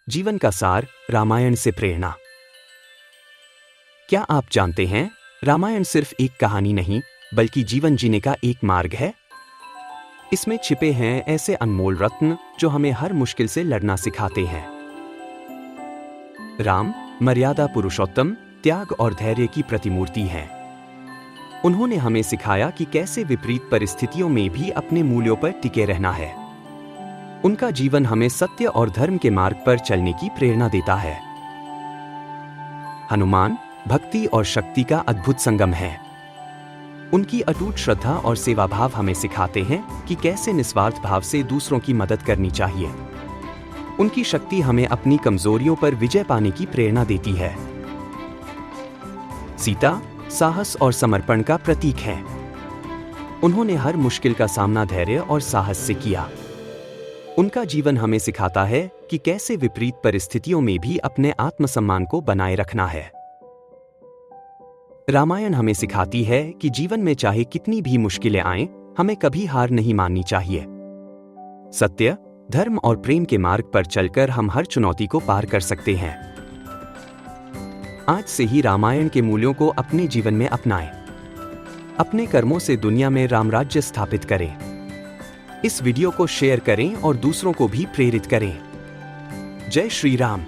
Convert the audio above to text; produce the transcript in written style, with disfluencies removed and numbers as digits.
जीवन का सार, रामायण से प्रेरणा। क्या आप जानते हैं, रामायण सिर्फ एक कहानी नहीं, बल्कि जीवन जीने का एक मार्ग है। इसमें छिपे हैं ऐसे अनमोल रत्न जो हमें हर मुश्किल से लड़ना सिखाते हैं। राम मर्यादा पुरुषोत्तम, त्याग और धैर्य की प्रतिमूर्ति हैं। उन्होंने हमें सिखाया कि कैसे विपरीत परिस्थितियों में भी अपने मूल्यों पर टिके रहना है। उनका जीवन हमें सत्य और धर्म के मार्ग पर चलने की प्रेरणा देता है। हनुमान भक्ति और शक्ति का अद्भुत संगम है। उनकी अटूट श्रद्धा और सेवा भाव हमें सिखाते हैं कि कैसे निस्वार्थ भाव से दूसरों की मदद करनी चाहिए। उनकी शक्ति हमें अपनी कमजोरियों पर विजय पाने की प्रेरणा देती है। सीता साहस और समर्पण का प्रतीक है। उन्होंने हर मुश्किल का सामना धैर्य और साहस से किया। उनका जीवन हमें सिखाता है कि कैसे विपरीत परिस्थितियों में भी अपने आत्मसम्मान को बनाए रखना है। रामायण हमें सिखाती है कि जीवन में चाहे कितनी भी मुश्किलें आएं, हमें कभी हार नहीं माननी चाहिए। सत्य, धर्म और प्रेम के मार्ग पर चलकर हम हर चुनौती को पार कर सकते हैं। आज से ही रामायण के मूल्यों को अपने जीवन में अपनाएं। अपने कर्मों से दुनिया में रामराज्य स्थापित करें। इस वीडियो को शेयर करें और दूसरों को भी प्रेरित करें। जय श्री राम।